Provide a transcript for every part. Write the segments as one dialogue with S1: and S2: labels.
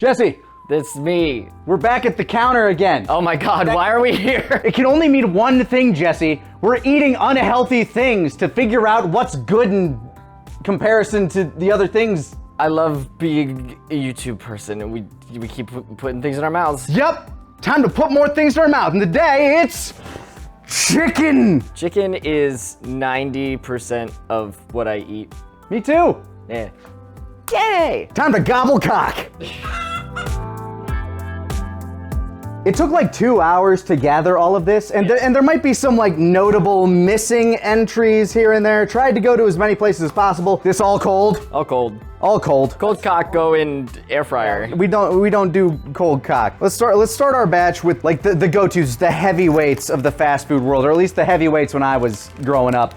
S1: Jesse,
S2: That's me.
S1: we're back at the counter again.
S2: Oh my God, why are we here?
S1: It can only mean one thing, Jesse. We're eating unhealthy things to figure out what's good in comparison to the other things.
S2: I love being a YouTube person and we keep putting things in our mouths.
S1: Yep, time to put more things in our mouth. And today it's chicken.
S2: Chicken is 90% of what I eat.
S1: Me too.
S2: Yeah. Yay!
S1: Time to gobble cock. It took like 2 hours to gather all of this, and, and there might be some like notable missing entries here and there. Tried to go to as many places as possible. This all cold?
S2: All cold.
S1: All cold.
S2: Cold cock go in air fryer.
S1: We don't do cold cock. Let's start our batch with like the go-tos, the heavyweights of the fast food world, or at least the heavyweights when I was growing up.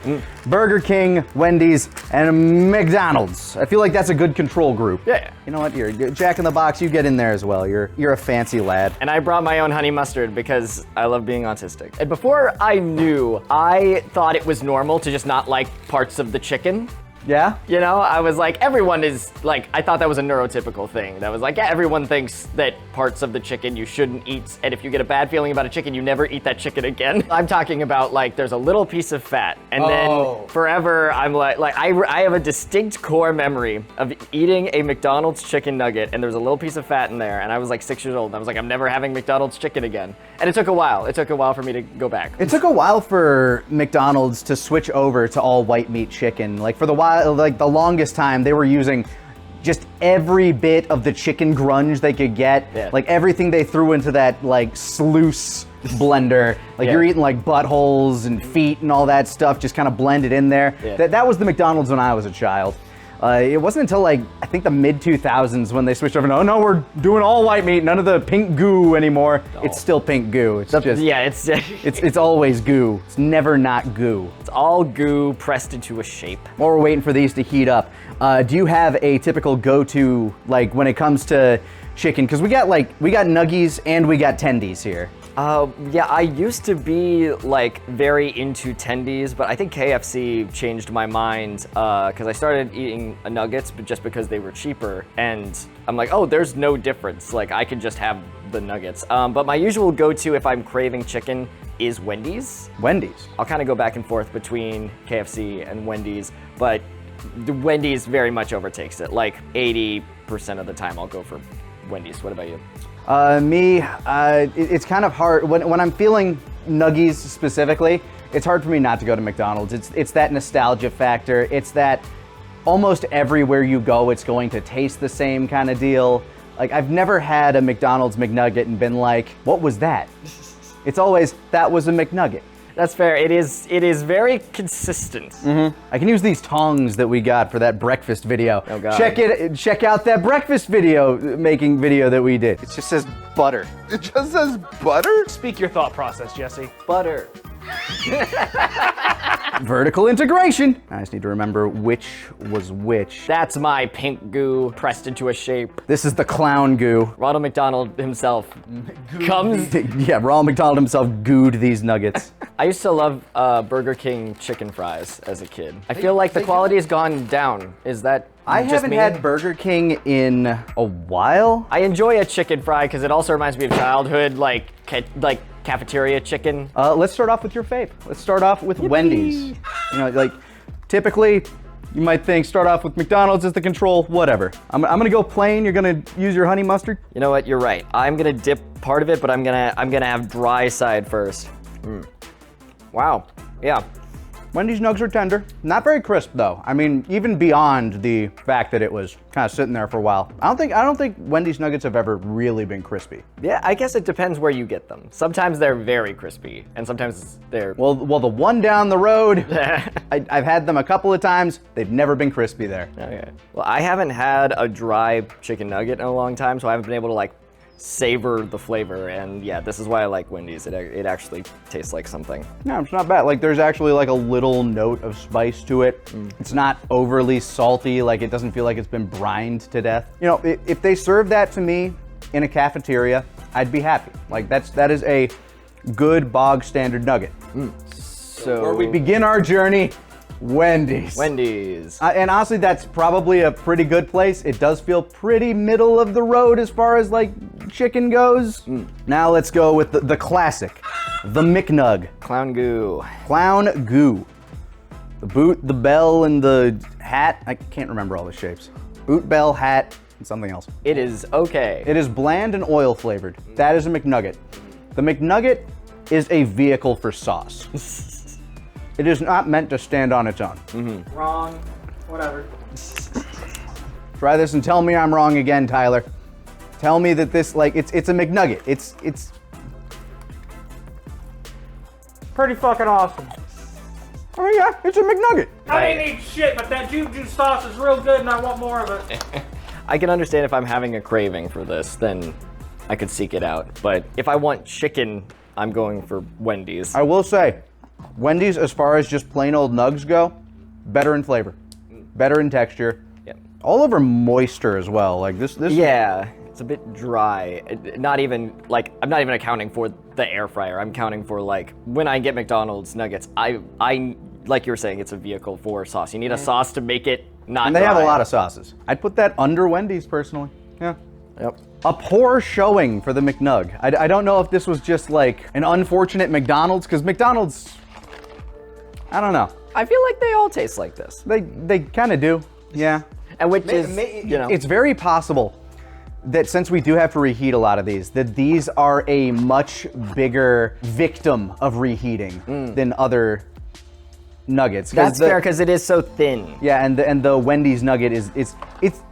S1: Burger King, Wendy's, and McDonald's. I feel like that's a good control group.
S2: Yeah.
S1: You know what? You're Jack in the Box. You get in there as well. You're a fancy lad.
S2: And I brought my own honey mustard because I love being autistic. And before I knew, I thought it was normal to just not like parts of the chicken.
S1: Yeah?
S2: You know, I was like, everyone is like, I thought that was a neurotypical thing. That was like, yeah, everyone thinks that parts of the chicken you shouldn't eat. And if you get a bad feeling about a chicken, you never eat that chicken again. I'm talking about like, there's a little piece of fat. And then forever, I'm like I have a distinct core memory of eating a McDonald's chicken nugget. And there was a little piece of fat in there. And I was like 6 years old. And I was like, I'm never having McDonald's chicken again. And it took a while. It took a while for me to go back.
S1: It took a while for McDonald's to switch over to all white meat chicken. Like for the the longest time, they were using just every bit of the chicken grunge they could get.
S2: Yeah.
S1: Like everything they threw into that like sluice blender. Like you're eating like buttholes and feet and all that stuff, just kind of blended in there.
S2: Yeah.
S1: That was the McDonald's when I was a child. It wasn't until like, I think the mid 2000s when they switched over. No, we're doing all white meat, none of the pink goo anymore. It's still pink goo. It's just,
S2: yeah,
S1: it's always goo. It's never not goo.
S2: It's all goo pressed into a shape.
S1: While we're waiting for these to heat up, do you have a typical go-to, like when it comes to chicken? Because we got nuggies and we got tendies here.
S2: Yeah, I used to be like very into tendies, but I think KFC changed my mind because I started eating nuggets, but just because they were cheaper, and I'm like, oh, there's no difference. Like I could just have the nuggets. But my usual go-to if I'm craving chicken is Wendy's.
S1: Wendy's.
S2: I'll kind of go back and forth between KFC and Wendy's, but the Wendy's very much overtakes it. Like 80% of the time, I'll go for Wendy's. What about you?
S1: It's kind of hard when I'm feeling nuggies specifically. It's hard for me not to go to McDonald's. It's that nostalgia factor. It's that almost everywhere you go, it's going to taste the same kind of deal. Like I've never had a McDonald's McNugget and been like, what was that? It's always, that was a McNugget.
S2: That's fair. It is very consistent.
S1: Mm-hmm. I can use these tongs that we got for that breakfast video.
S2: Oh God.
S1: Check out that breakfast making video that we did. It just says butter.
S3: It just says butter?
S4: Speak your thought process, Jesse.
S2: Butter.
S1: Vertical integration. I just need to remember which was which.
S2: That's my pink goo pressed into a shape.
S1: This is the clown goo.
S2: Ronald McDonald himself comes.
S1: Yeah, Ronald McDonald himself gooed these nuggets.
S2: I used to love Burger King chicken fries as a kid. I feel like the quality has gone down. Is that
S1: I
S2: just
S1: haven't
S2: me?
S1: had Burger King in a while.
S2: I enjoy a chicken fry because it also reminds me of childhood, like cafeteria chicken.
S1: Let's start off with your fave. Let's start off with Wendy's. You know, like typically you might think start off with McDonald's as the control, whatever. I'm gonna go plain. You're gonna use your honey mustard.
S2: You know what? You're right. I'm gonna dip part of it, but I'm gonna have dry side first. Wow. Yeah.
S1: Wendy's nugs are tender. Not very crisp though. I mean, even beyond the fact that it was kind of sitting there for a while. I don't think Wendy's nuggets have ever really been crispy.
S2: Yeah, I guess it depends where you get them. Sometimes they're very crispy, and sometimes they're...
S1: Well, the one down the road, I've had them a couple of times. They've never been crispy there.
S2: Okay. Well, I haven't had a dry chicken nugget in a long time, so I haven't been able to like savor the flavor, and yeah, this is why I like Wendy's. It actually tastes like something.
S1: No, it's not bad. Like there's actually like a little note of spice to it. It's not overly salty. Like it doesn't feel like it's been brined to death. You know, if they served that to me in a cafeteria, I'd be happy. Like that is a good bog standard nugget.
S2: So
S1: where we begin our journey Wendy's.
S2: Wendy's.
S1: And honestly, that's probably a pretty good place. It does feel pretty middle of the road as far as like chicken goes. Now let's go with the classic, the McNug.
S2: Clown goo.
S1: Clown goo. The boot, the bell, and the hat. I can't remember all the shapes. Boot, bell, hat, and something else.
S2: It is okay.
S1: It is bland and oil flavored. That is a McNugget. The McNugget is a vehicle for sauce. It is not meant to stand on its own.
S4: Wrong. Whatever.
S1: Try this and tell me I'm wrong again, Tyler. Tell me that this, like, it's a McNugget. It's
S4: Pretty fucking awesome.
S1: oh yeah, it's a McNugget.
S4: I didn't eat shit, but that juju sauce is real good and I want more of it.
S2: I can understand if I'm having a craving for this, then I could seek it out. But if I want chicken, I'm going for Wendy's.
S1: I will say, Wendy's, as far as just plain old nugs go, better in flavor, better in texture.
S2: Yep.
S1: All over moister as well. Like this.
S2: Yeah, it's a bit dry. Not even, like, I'm not even accounting for the air fryer. I'm counting for, like, when I get McDonald's nuggets, I like you were saying, it's a vehicle for sauce. You need a sauce to make it not
S1: And they
S2: dry.
S1: have a lot of sauces. I'd put that under Wendy's personally. Yeah.
S2: Yep.
S1: A poor showing for the McNug. I don't know if this was just like an unfortunate McDonald's, because McDonald's, I don't know.
S2: I feel like they all taste like this.
S1: They kind of do. Yeah.
S2: And which is, you know.
S1: It's very possible that since we do have to reheat a lot of these, that these are a much bigger victim of reheating than other nuggets.
S2: That's fair, because it is so thin.
S1: Yeah, and the Wendy's nugget is it's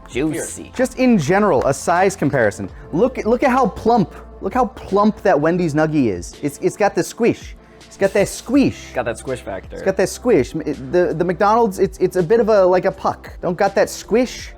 S2: Juicy.
S1: just in general a size comparison. Look at how plump. Look how plump that Wendy's nugget is. It's got the squish. It's got that squish.
S2: Got that squish factor.
S1: It's got that squish. The McDonald's, it's a bit of a puck. Don't got that squish.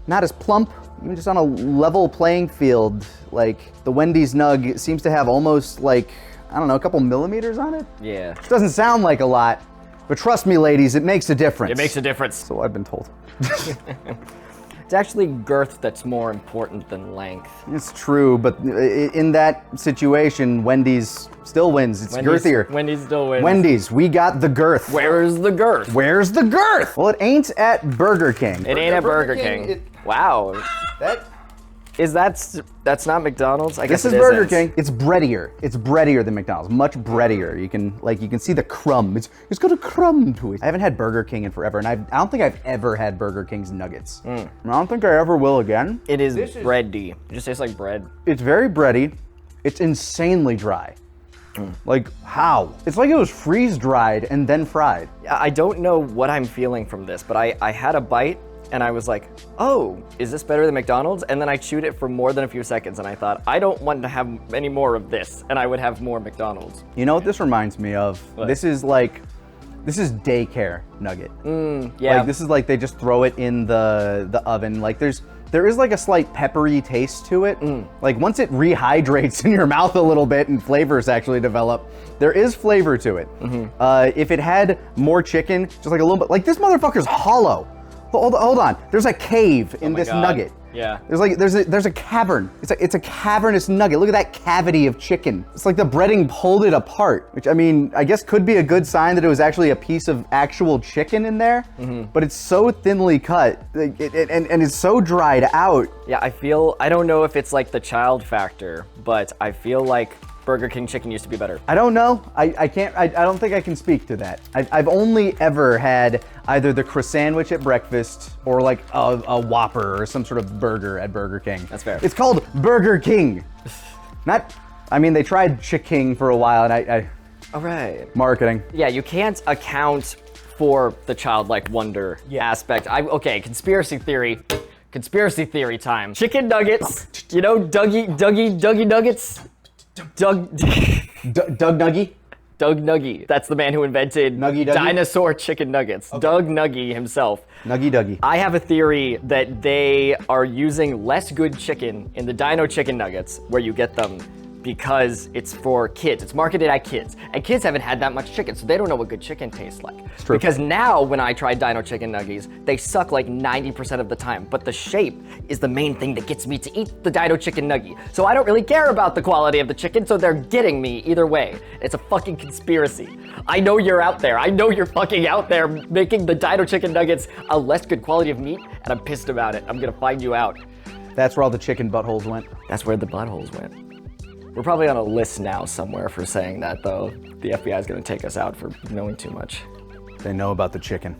S1: Not as plump. Even just on a level playing field, like the Wendy's nug seems to have almost like, I don't know, a couple millimeters on it.
S2: Yeah.
S1: Which doesn't sound like a lot, but trust me, ladies, it makes a difference.
S2: It makes a difference.
S1: So I've been told.
S2: It's actually girth that's more important than length.
S1: It's true, but in that situation, Wendy's still wins. It's girthier.
S2: Wendy's still wins.
S1: Wendy's, we got the girth.
S2: Where's the girth?
S1: Where's the girth? Well, it ain't at Burger King.
S2: It ain't at Burger King. Wow. That's not McDonald's? I guess
S1: This is Burger King. It's breadier. It's breadier than McDonald's. Much breadier. You can see the crumb. It's got a crumb to it. I haven't had Burger King in forever, and I don't think I've ever had Burger King's nuggets. I don't think I ever will again.
S2: It is bready. It just tastes like bread.
S1: It's very bready. It's insanely dry. Like, how? It's like it was freeze-dried and then fried.
S2: I don't know what I'm feeling from this, but I had a bite and I was like, oh, is this better than McDonald's? And then I chewed it for more than a few seconds and I thought, I don't want to have any more of this, and I would have more McDonald's.
S1: You know what this reminds me of?
S2: What?
S1: This is daycare nugget.
S2: Yeah.
S1: Like, this is like they just throw it in the oven. Like there is like a slight peppery taste to it. Like once it rehydrates in your mouth a little bit and flavors actually develop, there is flavor to it. If it had more chicken, just like a little bit, like this motherfucker's hollow. Hold on, there's a cave in this
S2: God.
S1: nugget.
S2: Yeah.
S1: There's a cavern. It's a cavernous nugget. Look at that cavity of chicken. It's like the breading pulled it apart, which I mean, I guess could be a good sign that it was actually a piece of actual chicken in there. But it's so thinly cut, and it's so dried out.
S2: Yeah, I don't know if it's like the child factor, but I feel like Burger King chicken used to be better.
S1: I don't know. I don't think I can speak to that. I've only ever had either the croissant sandwich at breakfast or like a Whopper or some sort of burger at Burger King.
S2: That's fair.
S1: It's called Burger King. They tried Chick-King for a while, and
S2: All right.
S1: marketing.
S2: Yeah, you can't account for the childlike wonder aspect. Okay, conspiracy theory time. Chicken nuggets, you know, Dougie nuggets? Doug
S1: Nuggie?
S2: Doug Nuggie. That's the man who invented
S1: Nuggie Dougie?
S2: dinosaur chicken nuggets. Okay. Doug Nuggie himself.
S1: Nuggie Dougie.
S2: I have a theory that they are using less good chicken in the dino chicken nuggets, where you get them because it's for kids. It's marketed at kids. And kids haven't had that much chicken, so they don't know what good chicken tastes like.
S1: It's true.
S2: Because now when I try Dino Chicken Nuggies, they suck like 90% of the time. But the shape is the main thing that gets me to eat the Dino Chicken Nuggie. So I don't really care about the quality of the chicken, so they're getting me either way. It's a fucking conspiracy. I know you're out there. I know you're fucking out there making the Dino Chicken Nuggets a less good quality of meat, and I'm pissed about it. I'm gonna find you out.
S1: That's where all the chicken buttholes went.
S2: That's where the buttholes went. We're probably on a list now somewhere for saying that, though. The FBI is going to take us out for knowing too much.
S1: They know about the chicken.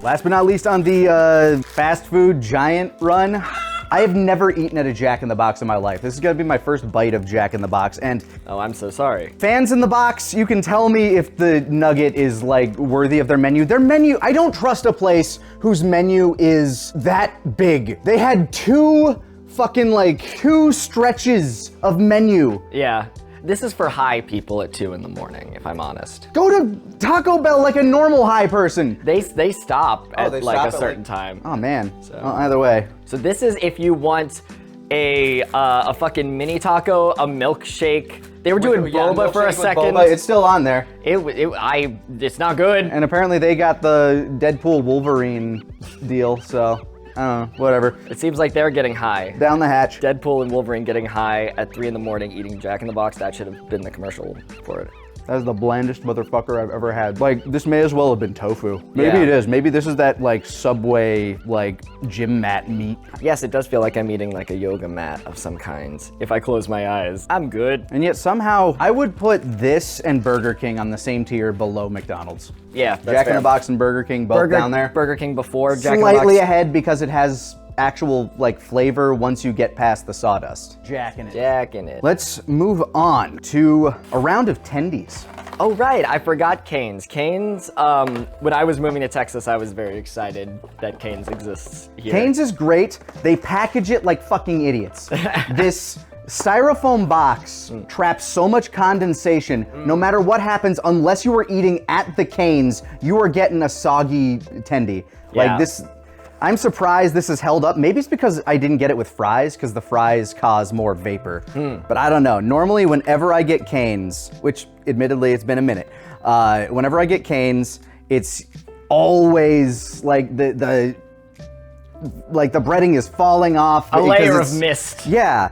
S1: Last but not least on the fast food giant run, I have never eaten at a Jack in the Box in my life. This is gonna be my first bite of Jack in the Box, and
S2: Oh, I'm so sorry.
S1: fans in the box, you can tell me if the nugget is like worthy of their menu. Their menu, I don't trust a place whose menu is that big. They had two stretches of menu.
S2: Yeah, this is for high people at 2 in the morning, if I'm honest.
S1: Go to Taco Bell like a normal high person.
S2: They stop at
S3: they
S2: like
S3: stop
S2: a
S3: at,
S2: certain time.
S1: Oh man, well, either way.
S2: So this is if you want a fucking mini taco, a milkshake. They were doing boba for a second.
S1: Boba, it's still on there.
S2: It's not good.
S1: And apparently they got the Deadpool Wolverine deal, so I don't know, whatever.
S2: It seems like they're getting high.
S1: Down the hatch.
S2: Deadpool and Wolverine getting high at 3 in the morning eating Jack in the Box. That should have been the commercial for it.
S1: That is the blandest motherfucker I've ever had. Like, this may as well have been tofu. Maybe
S2: Yeah.
S1: it is. Maybe this is that, like, Subway, like, gym mat meat.
S2: Yes, it does feel like I'm eating like a yoga mat of some kind. If I close my eyes, I'm good.
S1: And yet somehow, I would put this and Burger King on the same tier below McDonald's.
S2: Yeah, that's
S1: Jack in
S2: fair.
S1: the Box and Burger King both down there.
S2: Burger King before Jack in the
S1: Slightly
S2: Box.
S1: ahead because it has actual, like, flavor once you get past the sawdust. Jack in it.
S2: Jack in it.
S1: Let's move on to a round of tendies.
S2: Oh, right, I forgot Cane's. Cane's, when I was moving to Texas, I was very excited that Cane's exists here.
S1: Cane's is great. They package it like fucking idiots. This styrofoam box traps so much condensation. No matter what happens, unless you are eating at the Cane's, you are getting a soggy tendy.
S2: Yeah.
S1: Like this, I'm surprised this is held up. Maybe it's because I didn't get it with fries, because the fries cause more vapor. But I don't know. Normally, whenever I get Cane's, which admittedly it's been a minute, whenever I get Cane's, it's always like the breading is falling off.
S2: A layer
S1: because
S2: of mist.
S1: Yeah.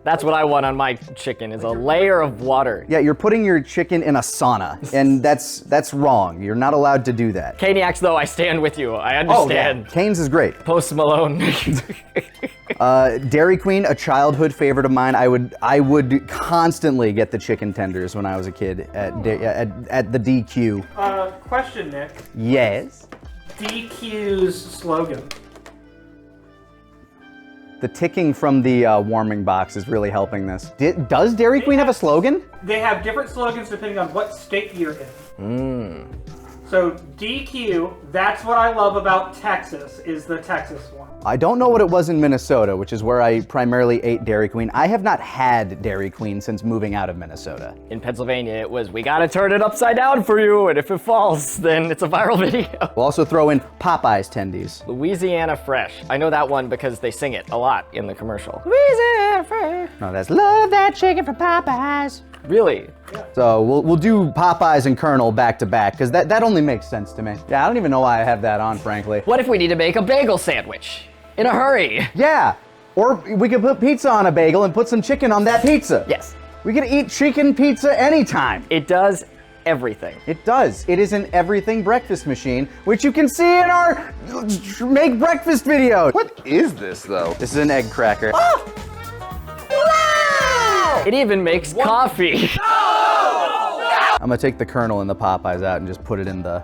S2: That's what I want on my chicken, is a layer of water.
S1: Yeah, you're putting your chicken in a sauna, and that's wrong. You're not allowed to do that.
S2: Caniacs, though, I stand with you. I understand.
S1: Cane's is great.
S2: Post Malone.
S1: Dairy Queen, a childhood favorite of mine. I would constantly get the chicken tenders when I was a kid at the DQ.
S4: Question, Nick.
S1: Yes.
S4: DQ's slogan.
S1: The ticking from the warming box is really helping this. Does Dairy Queen have a slogan?
S4: They have different slogans depending on what state you're in. So DQ, that's what I love about Texas, is the Texas one.
S1: I don't know what it was in Minnesota, which is where I primarily ate Dairy Queen. I have not had Dairy Queen since moving out of Minnesota.
S2: In Pennsylvania, it was, we gotta turn it upside down for you, and if it falls, then it's a viral video.
S1: We'll also throw in Popeyes tendies.
S2: Louisiana Fresh. I know that one because they sing it a lot in the commercial. Louisiana Fresh.
S1: No, that's love that chicken from Popeyes.
S2: Really?
S1: So we'll do Popeyes and Colonel back to back, because that only makes sense to me. Yeah, I don't even know why I have that on, frankly.
S2: What if we need to make a bagel sandwich? In a hurry.
S1: Yeah, or we could put pizza on a bagel and put some chicken on that pizza.
S2: Yes.
S1: We could eat chicken pizza anytime.
S2: It does everything.
S1: It does. It is an everything breakfast machine, which you can see in our make breakfast video.
S3: What is this, though?
S1: This is an egg cracker.
S2: It even makes coffee.
S1: I'm gonna take the Colonel and the Popeyes out and just put it in the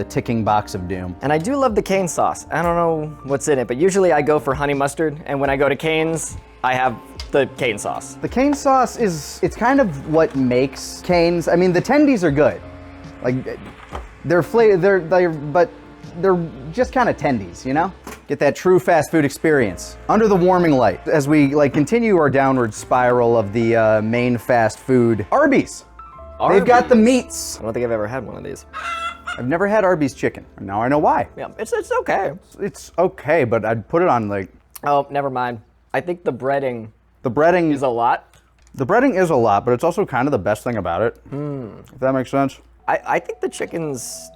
S1: ticking box of doom.
S2: And I do love the Cane sauce. I don't know what's in it, but usually I go for honey mustard, and when I go to Cane's, I have the Cane sauce.
S1: The Cane sauce it's kind of what makes Cane's. I mean, the tendies are good. Like, but they're just kind of tendies, you know? Get that true fast food experience under the warming light as we continue our downward spiral of the main fast food. Arby's. They've got the meats.
S2: I don't think I've ever had one of these.
S1: I've never had Arby's chicken. Now I know why.
S2: Yeah, it's okay.
S1: It's okay, but I'd put it on
S2: Oh, never mind. I think the breading
S1: the breading
S2: is a lot.
S1: The breading is a lot, but it's also kind of the best thing about it. If that makes sense.
S2: I think the chicken's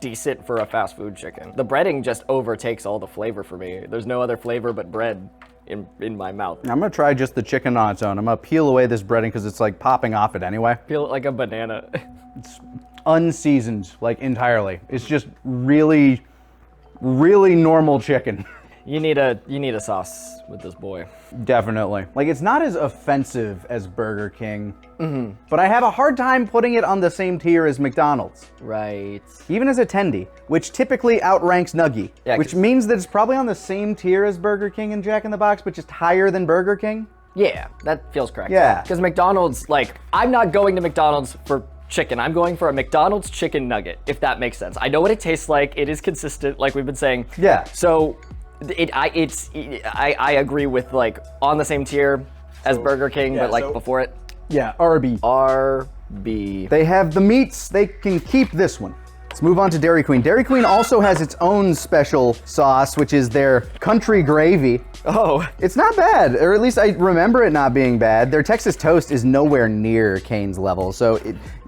S2: decent for a fast food chicken. The breading just overtakes all the flavor for me. There's no other flavor but bread in my mouth.
S1: I'm gonna try just the chicken on its own. I'm gonna peel away this breading because it's like popping off it anyway.
S2: Feel it like a banana.
S1: It's unseasoned, like entirely. It's just really, really normal chicken.
S2: You need a sauce with this boy.
S1: Definitely. Like, it's not as offensive as Burger King, but I have a hard time putting it on the same tier as McDonald's.
S2: Right.
S1: Even as a tendy, which typically outranks Nuggy,
S2: Yeah,
S1: which means that it's probably on the same tier as Burger King and Jack in the Box, but just higher than Burger King.
S2: Yeah, that feels correct.
S1: Yeah.
S2: Because McDonald's, like, I'm not going to McDonald's for chicken. I'm going for a McDonald's chicken nugget, if that makes sense. I know what it tastes like. It is consistent, like we've been saying.
S1: Yeah.
S2: So I agree with, like, on the same tier as Burger King, but like before it.
S1: Yeah, Arby.
S2: Arby.
S1: They have the meats. They can keep this one. Let's move on to Dairy Queen. Dairy Queen also has its own special sauce, which is their country gravy.
S2: Oh.
S1: It's not bad, or at least I remember it not being bad. Their Texas toast is nowhere near Cane's level. So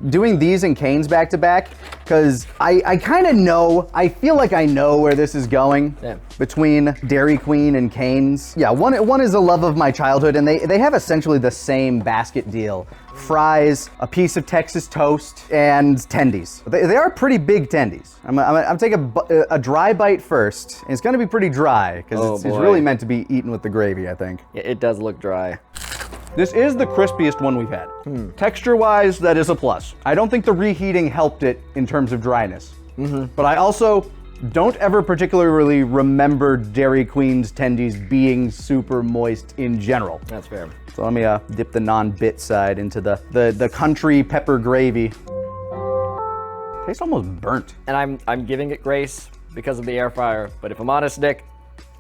S1: doing these and Cane's back to back, because I kind of know, I feel like I know where this is going between Dairy Queen and Cane's. Yeah, one is a love of my childhood, and they have essentially the same basket deal. Fries, a piece of Texas toast, and tendies. They are pretty big tendies. I'm taking a dry bite first, and it's gonna be pretty dry, because it's really meant to be eaten with the gravy, I think.
S2: It does look dry.
S1: This is the crispiest one we've had. Texture-wise, that is a plus. I don't think the reheating helped it in terms of dryness. But I also don't ever particularly remember Dairy Queen's tendies being super moist in general.
S2: That's fair.
S1: So let me dip the non-bit side into the country pepper gravy. Tastes almost burnt.
S2: And I'm giving it grace because of the air fryer, but if I'm honest, Nick,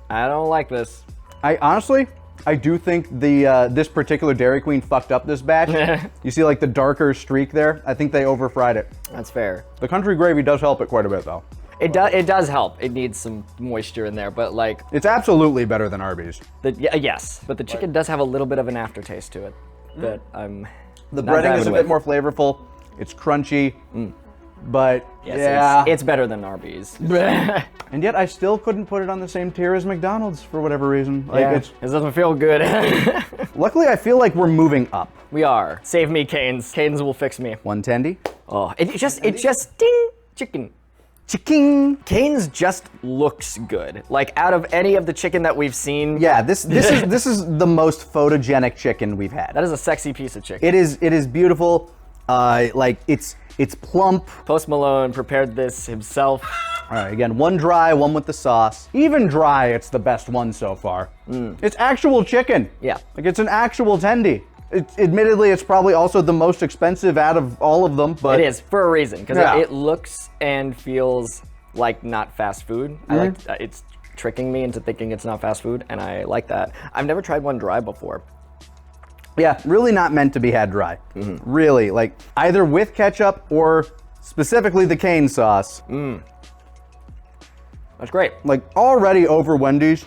S2: I don't like this.
S1: I do think this particular Dairy Queen fucked up this batch. You see like the darker streak there? I think they over-fried it.
S2: That's fair.
S1: The country gravy does help it quite a bit though.
S2: It does help. It needs some moisture in there, but like
S1: It's absolutely better than Arby's.
S2: yes, but the chicken does have a little bit of an aftertaste to it that I'm
S1: The
S2: not
S1: breading is
S2: vibing
S1: a
S2: with.
S1: bit more flavorful. It's crunchy, but
S2: Yes,
S1: yeah.
S2: it's better than Arby's.
S1: And yet I still couldn't put it on the same tier as McDonald's for whatever reason. Like
S2: Yeah, it doesn't feel good.
S1: Luckily I feel like we're moving up.
S2: We are. Save me, Cane's. Cane's will fix me.
S1: One tendy.
S2: Oh, it just ding, chicken.
S1: Chicken.
S2: Cane's just looks good. Like out of any of the chicken that we've seen,
S1: Yeah, this is the most photogenic chicken we've had.
S2: that is a sexy piece of chicken.
S1: It is beautiful. Like it's plump.
S2: Post Malone prepared this himself.
S1: All right, again, one dry, one with the sauce. Even dry, it's the best one so far. It's actual chicken.
S2: Yeah.
S1: Like it's an actual tendy. Admittedly, it's probably also the most expensive out of all of them, but
S2: It is for a reason because
S1: Yeah.
S2: it looks and feels like not fast food. I like it's tricking me into thinking it's not fast food, and I like that. I've never tried one dry before.
S1: Yeah, really not meant to be had dry. Really, like either with ketchup or specifically the cane sauce.
S2: That's great.
S1: Like already over Wendy's.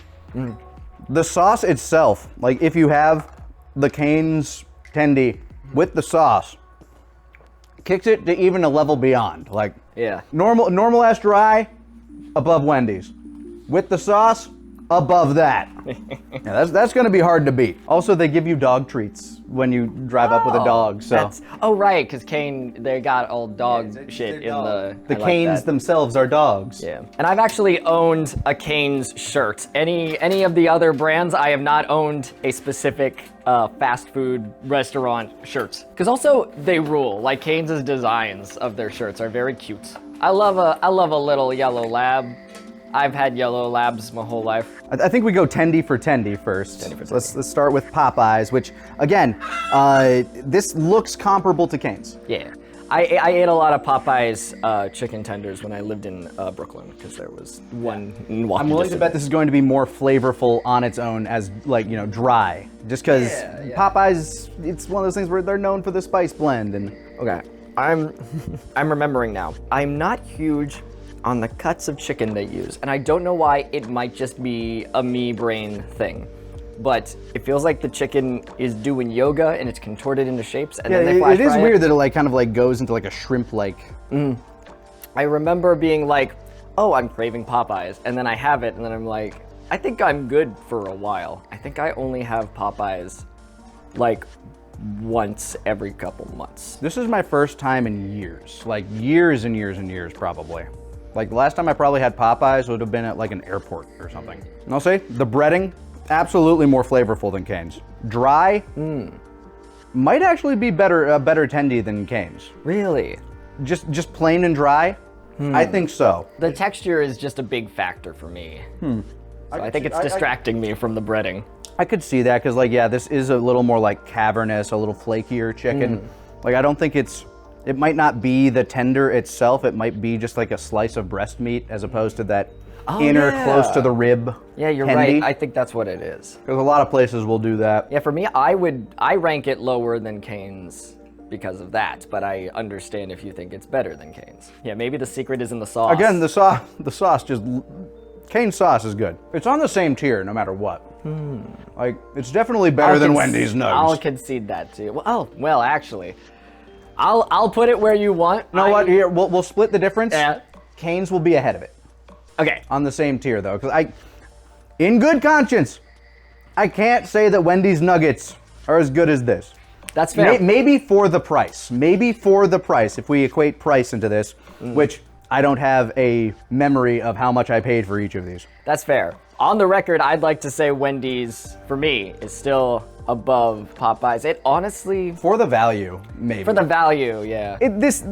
S1: The sauce itself, like if you have the Cane's tendy with the sauce, kicks it to even a level beyond. Like
S2: Yeah.
S1: normal ass dry, above Wendy's. With the sauce, above that. Yeah, that's gonna be hard to beat. Also, they give you dog treats when you drive up with a dog. So
S2: Right, because Cane, they got all dog shit in the.
S1: the
S2: I like
S1: Canes
S2: that.
S1: themselves are dogs.
S2: Yeah, and I've actually owned a Cane's shirt. Any of the other brands, I have not owned a specific fast food restaurant shirt. Because also they rule. Like Cane's designs of their shirts are very cute. I love a little yellow lab. I've had yellow labs my whole life.
S1: I think we go tendy for tendy first. So let's start with Popeyes, which again, this looks comparable to Cane's.
S2: Yeah. I ate a lot of Popeyes chicken tenders when I lived in Brooklyn because there was one in walking
S1: I'm willing to
S2: distance.
S1: bet this is going to be more flavorful on its own as dry. Just because Popeyes, it's one of those things where they're known for the spice blend and
S2: Okay, I'm remembering now. I'm not huge on the cuts of chicken they use, and I don't know why. It might just be a me brain thing, but it feels like the chicken is doing yoga and it's contorted into shapes, and then they flash
S1: it is
S2: fry
S1: weird that it like kind of like goes into like a shrimp-like.
S2: I remember being like, oh, I'm craving Popeyes, and then I have it, and then I'm like, I think I'm good for a while. I think I only have Popeyes like once every couple months.
S1: This is my first time in years, like years and years and years probably. Like the last time I probably had Popeyes would have been at like an airport or something. And I'll say the breading, absolutely more flavorful than Cane's. Dry, might actually be a better tendy than Cane's.
S2: Really?
S1: Just plain and dry, I think so.
S2: The texture is just a big factor for me. So I think it's distracting me from the breading.
S1: I could see that because like, yeah, this is a little more like cavernous, a little flakier chicken. Like I don't think it might not be the tender itself, it might be just like a slice of breast meat as opposed to that inner close to the rib.
S2: Yeah, you're
S1: tendy.
S2: right. I think that's what it is.
S1: Because a lot of places will do that.
S2: Yeah, for me, I rank it lower than Cane's because of that, but I understand if you think it's better than Cane's. Yeah, maybe the secret is in the sauce.
S1: Again, the sauce just, Cane's sauce is good. It's on the same tier no matter what. Like, it's definitely better than Wendy's nugs.
S2: I'll concede that too. Well, actually, I'll put it where you want.
S1: You know what? Here, we'll split the difference.
S2: Yeah.
S1: Cane's will be ahead of it.
S2: Okay.
S1: On the same tier though, because in good conscience, I can't say that Wendy's nuggets are as good as this.
S2: That's fair.
S1: Maybe for the price. Maybe for the price, if we equate price into this, which I don't have a memory of how much I paid for each of these.
S2: That's fair. On the record, I'd like to say Wendy's, for me, is still above Popeyes. It honestly...
S1: For the value, maybe.
S2: For the value, yeah.
S1: This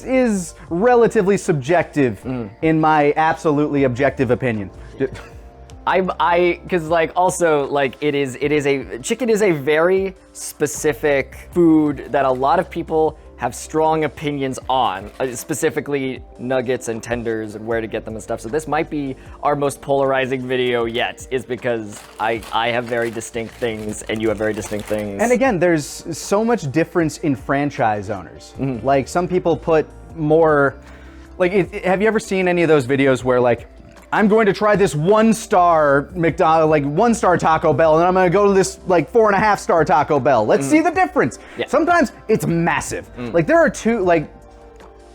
S1: is relatively subjective in my absolutely objective opinion.
S2: Because like also like chicken is a very specific food that a lot of people have strong opinions on, specifically nuggets and tenders and where to get them and stuff. So this might be our most polarizing video yet, is because I have very distinct things and you have very distinct things.
S1: And again, there's so much difference in franchise owners. Like some people put more, like have you ever seen any of those videos where like, I'm going to try this 1-star McDonald, like 1-star Taco Bell, and I'm gonna go to this like 4.5-star Taco Bell. Let's see the difference.
S2: Yeah.
S1: Sometimes it's massive. Like there are two, like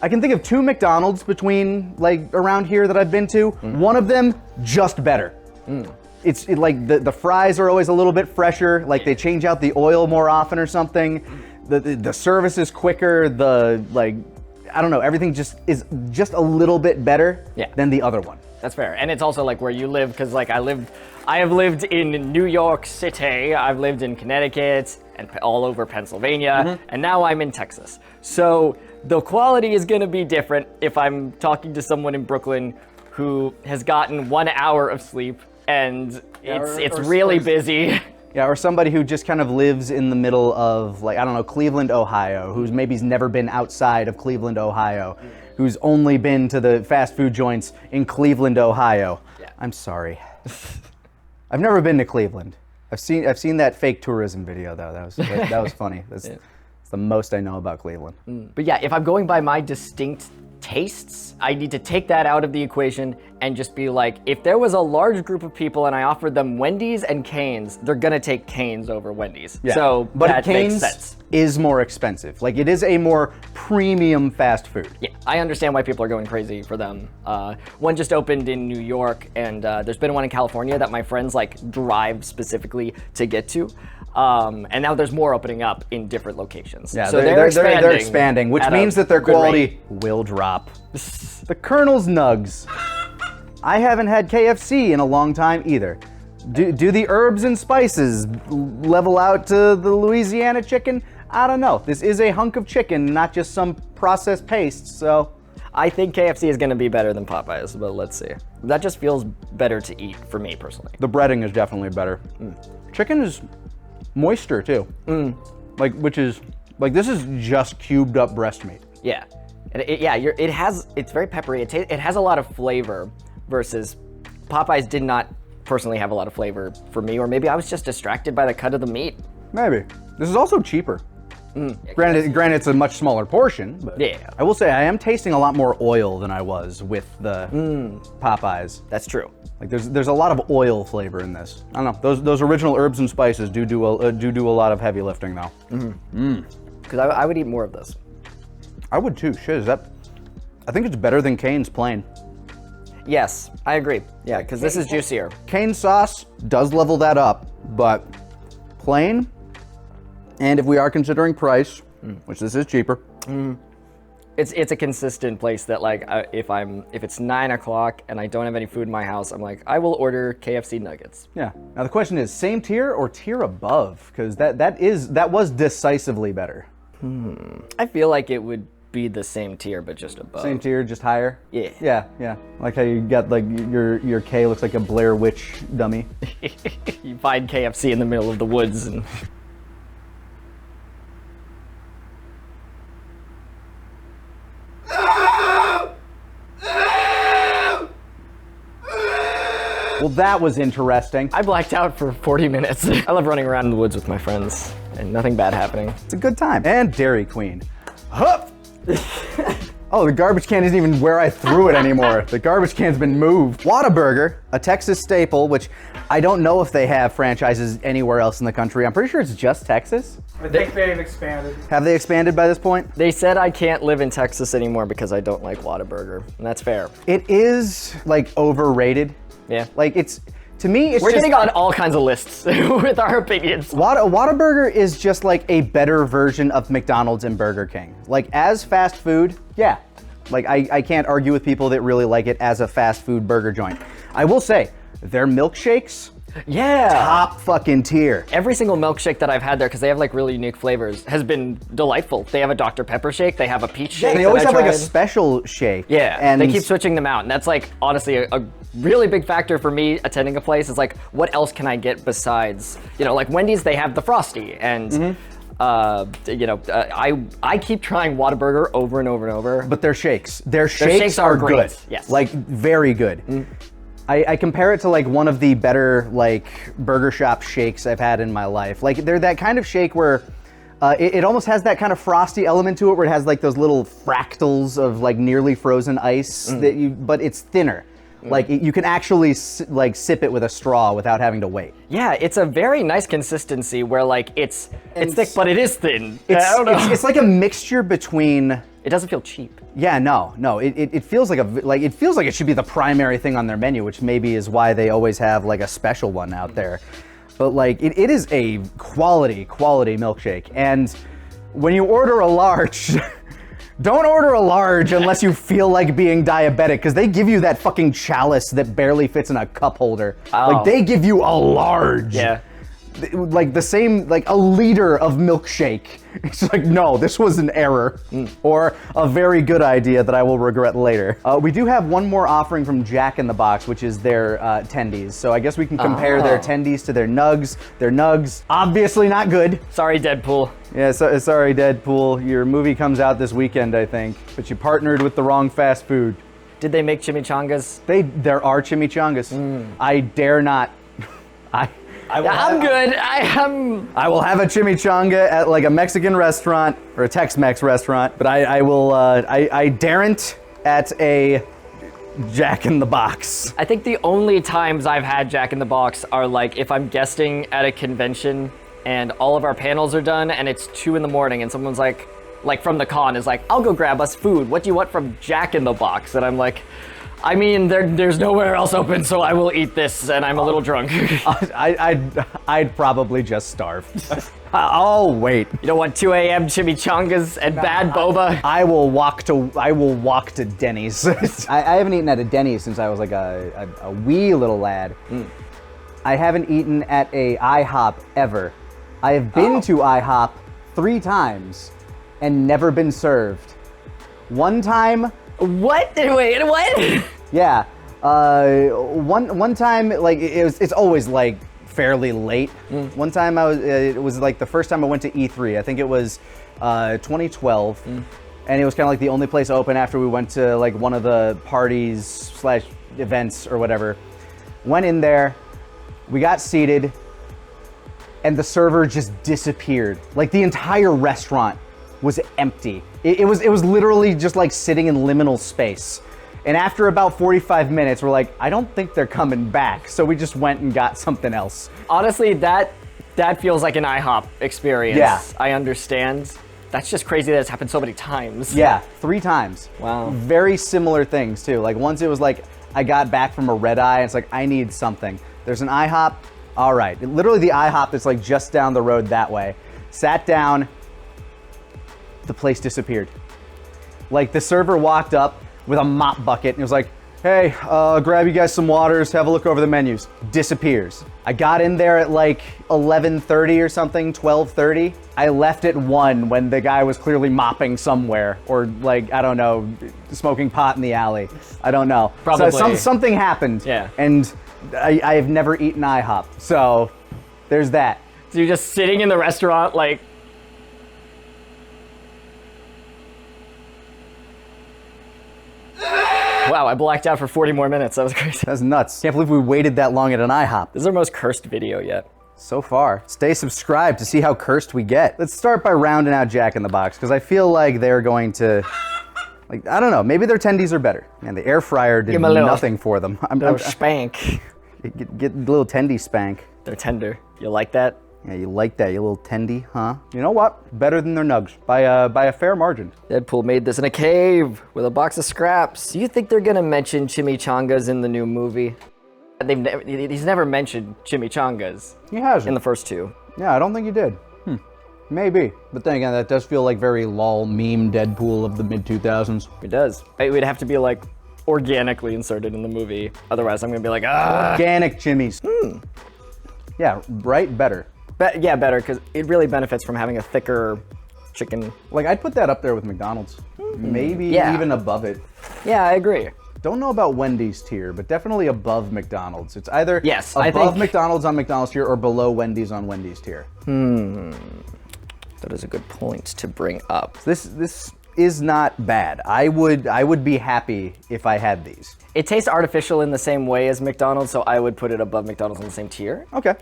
S1: I can think of 2 McDonald's between like around here that I've been to. One of them just better. It's like the fries are always a little bit fresher. Like they change out the oil more often or something. The service is quicker. I don't know. Everything just is just a little bit better than the other one.
S2: That's fair. And it's also like where you live, because like I have lived in New York City, I've lived in Connecticut, and all over Pennsylvania, and now I'm in Texas. So the quality is gonna be different if I'm talking to someone in Brooklyn who has gotten 1 hour of sleep and it's really busy.
S1: Yeah, or somebody who just kind of lives in the middle of, like, I don't know, Cleveland, Ohio, who's maybe's never been outside of Cleveland, Ohio, who's only been to the fast food joints in Cleveland, Ohio.
S2: Yeah.
S1: I'm sorry. I've never been to Cleveland. I've seen that fake tourism video though. That was funny. That's the most I know about Cleveland.
S2: But yeah, if I'm going by my distinct tastes, I need to take that out of the equation and just be like, if there was a large group of people and I offered them Wendy's and Cane's, they're gonna take Cane's over Wendy's.
S1: Yeah.
S2: So
S1: but
S2: that
S1: Cane's
S2: makes sense.
S1: Is more expensive. Like it is a more premium fast food.
S2: Yeah, I understand why people are going crazy for them. One just opened in New York, and there's been one in California that my friends like drive specifically to get to. And now there's more opening up in different locations.
S1: Yeah,
S2: so
S1: they're expanding, which means that their quality will drop. The Colonel's Nugs. I haven't had KFC in a long time either. Do the herbs and spices level out to the Louisiana chicken? I don't know. This is a hunk of chicken, not just some processed paste, so.
S2: I think KFC is gonna be better than Popeyes, but let's see. That just feels better to eat for me personally.
S1: The breading is definitely better. Chicken is moister too. Like, which is, like this is just cubed up breast meat.
S2: Yeah, and it's very peppery. It has a lot of flavor versus Popeyes did not personally have a lot of flavor for me, or maybe I was just distracted by the cut of the meat.
S1: Maybe. This is also cheaper. Granted, it's a much smaller portion, but
S2: Yeah.
S1: I will say I am tasting a lot more oil than I was with the Popeyes.
S2: That's true.
S1: Like there's a lot of oil flavor in this. I don't know. Those original herbs and spices do a lot of heavy lifting though.
S2: Because I would eat more of this.
S1: I would too. Shit, is that? I think it's better than Cane's plain.
S2: Yes, I agree. Yeah, because this is juicier.
S1: Cane sauce does level that up, but plain, and if we are considering price, which this is cheaper.
S2: It's a consistent place that like if it's 9 o'clock and I don't have any food in my house, I'm like I will order KFC nuggets.
S1: Yeah. Now the question is same tier or tier above? Because that was decisively better.
S2: I feel like it would be the same tier but just above.
S1: Same tier, just higher.
S2: Yeah.
S1: Yeah. Like how you got like your K looks like a Blair Witch dummy.
S2: You find KFC in the middle of the woods and.
S1: Well, that was interesting.
S2: I blacked out for 40 minutes. I love running around in the woods with my friends and nothing bad happening.
S1: It's a good time. And Dairy Queen. Hup! Oh, the garbage can isn't even where I threw it anymore. The garbage can's been moved. Whataburger, a Texas staple, which I don't know if they have franchises anywhere else in the country. I'm pretty sure it's just Texas.
S4: I think they've expanded.
S1: Have they expanded by this point?
S2: They said I can't live in Texas anymore because I don't like Whataburger, and that's fair.
S1: It is like overrated.
S2: Yeah.
S1: Like it's, to me, it's
S2: We're
S1: just,
S2: getting on all kinds of lists with our opinions.
S1: Whataburger is just like a better version of McDonald's and Burger King. Like as fast food, yeah. Like I can't argue with people that really like it as a fast food burger joint. I will say, their milkshakes,
S2: Yeah.
S1: top fucking tier.
S2: Every single milkshake that I've had there, because they have like really unique flavors, has been delightful. They have a Dr. Pepper shake, they have a peach shake.
S1: They always
S2: that I
S1: have like a
S2: tried.
S1: special shake.
S2: Yeah,
S1: and
S2: they keep switching them out, and that's like honestly a really big factor for me attending a place. Is like, what else can I get besides, like Wendy's? They have the Frosty, and I keep trying Whataburger over and over and over.
S1: But their shakes are
S2: great.
S1: good.
S2: Yes,
S1: like very good. I compare it to like one of the better like burger shop shakes I've had in my life. Like they're that kind of shake where it almost has that kind of frosty element to it, where it has like those little fractals of like nearly frozen ice but it's thinner. Like you can actually like sip it with a straw without having to wait.
S2: Yeah, it's a very nice consistency where like it's thick, but it is thin. I don't know.
S1: It's like a mixture between.
S2: It doesn't feel cheap.
S1: Yeah, no. It feels like it feels like it should be the primary thing on their menu, which maybe is why they always have like a special one out there. But like it is a quality milkshake, and when you order a large. Don't order a large unless you feel like being diabetic, because they give you that fucking chalice that barely fits in a cup holder.
S2: Oh.
S1: Like they give you a large.
S2: Yeah.
S1: Like the same, like a liter of milkshake. It's like, no, this was an error or a very good idea that I will regret later. We do have one more offering from Jack in the Box, which is their tendies. So I guess we can compare their tendies to their nugs. Their nugs, obviously not good.
S2: Sorry, Deadpool.
S1: Yeah, sorry, Deadpool. Your movie comes out this weekend, I think, but you partnered with the wrong fast food.
S2: Did they make chimichangas?
S1: There are chimichangas. I dare not.
S2: I'm good.
S1: I will have a chimichanga at like a Mexican restaurant or a Tex-Mex restaurant, but I daren't at a Jack in the Box.
S2: I think the only times I've had Jack in the Box are like if I'm guesting at a convention and all of our panels are done and it's 2 a.m. and someone's like from the con is like, I'll go grab us food. What do you want from Jack in the Box? And I'm like, I mean, there's nowhere else open, so I will eat this, and I'm a little drunk.
S1: I'd probably just starve. I'll wait.
S2: You don't want 2 a.m. chimichangas and bad boba?
S1: I will walk to Denny's. I haven't eaten at a Denny's since I was like a wee little lad. I haven't eaten at a IHOP ever. I have been to IHOP 3 times and never been served. One time.
S2: What? Wait, what?
S1: Yeah. One time, like it's always like fairly late. One time it was like the first time I went to E3. I think it was 2012, and it was kind of like the only place open after we went to like one of the parties / events or whatever. Went in there, we got seated. and the server just disappeared. Like the entire restaurant was empty. It was literally just like sitting in liminal space. And after about 45 minutes, we're like, I don't think they're coming back. So we just went and got something else.
S2: Honestly, that feels like an IHOP experience.
S1: Yeah.
S2: I understand. That's just crazy that it's happened so many times.
S1: Yeah, 3 times.
S2: Wow.
S1: Very similar things too. Like once it was like, I got back from a red eye, and it's like, I need something. There's an IHOP, all right. Literally the IHOP that's like just down the road that way. Sat down, the place disappeared. Like the server walked up with a mop bucket and was like, hey, grab you guys some waters, have a look over the menus. Disappears. I got in there at like 11:30 or something, 12:30. I left at 1 when the guy was clearly mopping somewhere, or like, I don't know, smoking pot in the alley. I don't know.
S2: Probably.
S1: So something happened.
S2: Yeah.
S1: And I have never eaten IHOP. So there's that.
S2: So you're just sitting in the restaurant like, wow, I blacked out for 40 more minutes. That was crazy.
S1: That's nuts. Can't believe we waited that long at an IHOP.
S2: This is our most cursed video yet.
S1: So far. Stay subscribed to see how cursed we get. Let's start by rounding out Jack in the Box, because I feel like they're going to, like, I don't know, maybe their tendies are better. Man, the air fryer did
S2: Give 'em a little-
S1: nothing for them.
S2: Little spank.
S1: Get a little tendy spank.
S2: They're tender. You like that?
S1: Yeah, you like that, you little tendy, huh? You know what? Better than their nugs by a fair margin.
S2: Deadpool made this in a cave with a box of scraps. Do you think they're gonna mention chimichangas in the new movie? He's never mentioned chimichangas
S1: He hasn't.
S2: in the first 2.
S1: Yeah, I don't think he did. Maybe. But then again, that does feel like very lol meme Deadpool of the mid-2000s.
S2: It does. It would have to be like organically inserted in the movie. Otherwise, I'm gonna be like, ah.
S1: Organic chimmies. Yeah, right? Better.
S2: Yeah, better, because it really benefits from having a thicker chicken.
S1: Like, I'd put that up there with McDonald's. Maybe
S2: Yeah.
S1: even above it.
S2: Yeah, I agree.
S1: Don't know about Wendy's tier, but definitely above McDonald's. It's either
S2: Yes, I
S1: above
S2: think-
S1: McDonald's on McDonald's tier or below Wendy's on Wendy's tier.
S2: That is a good point to bring up.
S1: This is not bad. I would be happy if I had these.
S2: It tastes artificial in the same way as McDonald's, so I would put it above McDonald's on the same tier.
S1: Okay.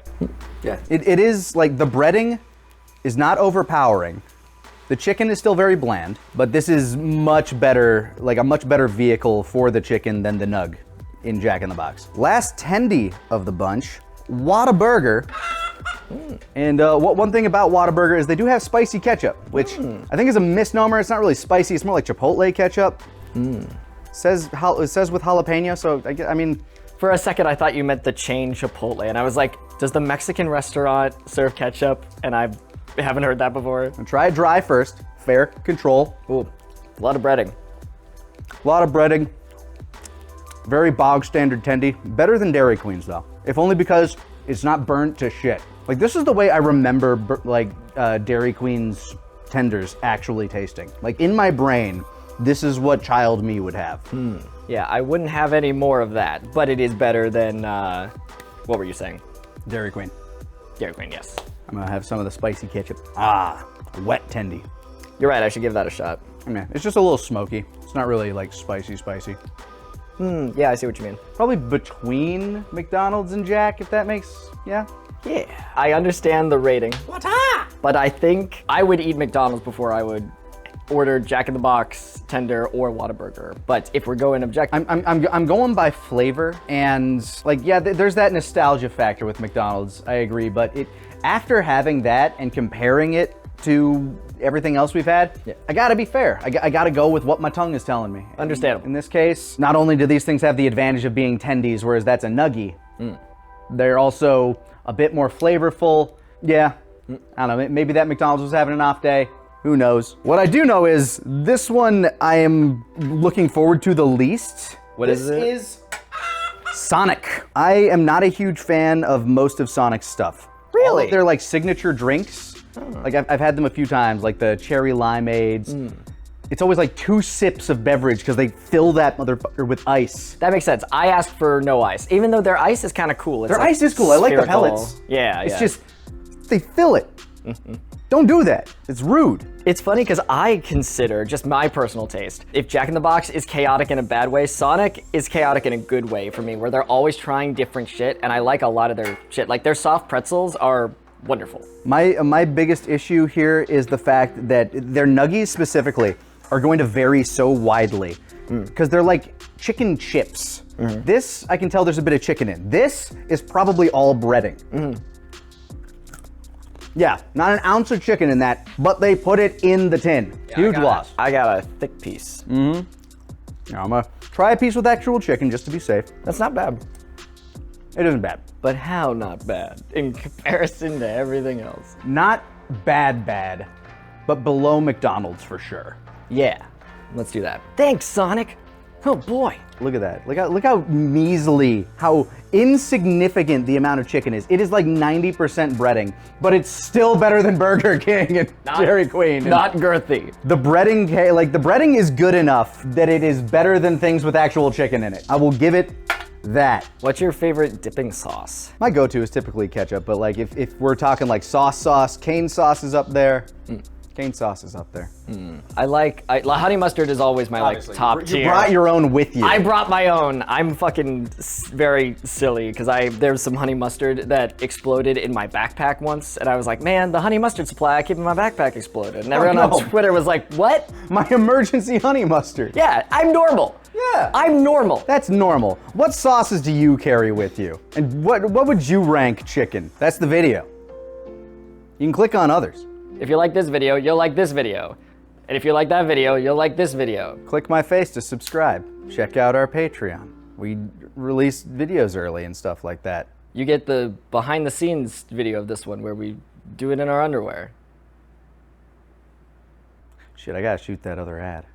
S2: Yeah.
S1: It is, like, the breading is not overpowering. The chicken is still very bland, but this is much better, like a much better vehicle for the chicken than the nug in Jack in the Box. Last tendy of the bunch, Whataburger. And one thing about Whataburger is they do have spicy ketchup, which I think is a misnomer. It's not really spicy. It's more like Chipotle ketchup. It says with jalapeno, so I mean,
S2: For a second, I thought you meant the chain Chipotle, and I was like, does the Mexican restaurant serve ketchup? And I haven't heard that before.
S1: try it dry first. Fair control.
S2: Ooh, a lot of breading.
S1: A lot of breading. Very bog standard tendy. Better than Dairy Queen's though. If only because it's not burnt to shit. Like this is the way I remember Dairy Queen's tenders actually tasting. Like in my brain, this is what child me would have.
S2: Yeah, I wouldn't have any more of that, but it is better than, what were you saying?
S1: Dairy Queen.
S2: Dairy Queen, yes.
S1: I'm gonna have some of the spicy ketchup. Wet tendy.
S2: You're right, I should give that a shot.
S1: I mean, it's just a little smoky. It's not really like spicy.
S2: Yeah, I see what you mean.
S1: Probably between McDonald's and Jack, if that makes, yeah.
S2: Yeah, I understand the rating. But I think I would eat McDonald's before I would order Jack in the Box, tender, or Whataburger. But if we're going objective,
S1: I'm going by flavor, and like, yeah, there's that nostalgia factor with McDonald's. I agree, but after having that and comparing it to everything else we've had, I gotta be fair. I gotta go with what my tongue is telling me.
S2: Understandable.
S1: In this case, not only do these things have the advantage of being tendies, whereas that's a nuggie, they're also a bit more flavorful. Yeah, I don't know, maybe that McDonald's was having an off day. Who knows? What I do know is this one I am looking forward to the least.
S2: What is it?
S1: This is Sonic. I am not a huge fan of most of Sonic's stuff.
S2: Really?
S1: All of their like signature drinks. Like I've had them a few times, like the cherry limeades. It's always like 2 sips of beverage because they fill that motherfucker with ice.
S2: that makes sense. I asked for no ice, even though their ice is kind of cool. It's
S1: Their
S2: like
S1: ice is cool. I like the
S2: spherical.
S1: pellets.
S2: Yeah,
S1: It's
S2: yeah.
S1: just, they fill it. Don't do that. It's rude.
S2: It's funny because I consider, just my personal taste, if Jack in the Box is chaotic in a bad way, Sonic is chaotic in a good way for me, where they're always trying different shit, and I like a lot of their shit. Like their soft pretzels are wonderful.
S1: My biggest issue here is the fact that their nuggies specifically are going to vary so widely because they're like chicken chips. This, I can tell there's a bit of chicken in. This is probably all breading. Yeah, not an ounce of chicken in that, but they put it in the tin. Huge loss.
S2: I got a thick piece.
S1: Now I'm gonna try a piece with actual chicken just to be safe.
S2: That's not bad.
S1: It isn't bad.
S2: But how not bad in comparison to everything else?
S1: Not bad, but below McDonald's for sure.
S2: Yeah, let's do that. Thanks, Sonic. Oh boy.
S1: Look at that. Look how measly, how insignificant the amount of chicken is. It is like 90% breading, but it's still better than Burger King and Dairy Queen.
S2: Not girthy.
S1: The breading is good enough that it is better than things with actual chicken in it. I will give it that.
S2: What's your favorite dipping sauce?
S1: My go-to is typically ketchup, but like if we're talking like sauce, cane sauce is up there. Cane sauce is up there.
S2: Honey mustard is always my like top tier.
S1: You brought your own with you.
S2: I brought my own. I'm fucking very silly because there's some honey mustard that exploded in my backpack once, and I was like, man, the honey mustard supply I keep in my backpack exploded, and everyone on Twitter was like, what?
S1: My emergency honey mustard.
S2: Yeah, I'm normal.
S1: Yeah.
S2: I'm normal.
S1: That's normal. What sauces do you carry with you? And what would you rank chicken? That's the video. You can click on others.
S2: If you like this video, you'll like this video. And if you like that video, you'll like this video.
S1: Click my face to subscribe. Check out our Patreon. We release videos early and stuff like that.
S2: You get the behind the scenes video of this one where we do it in our underwear.
S1: Shit, I gotta shoot that other ad.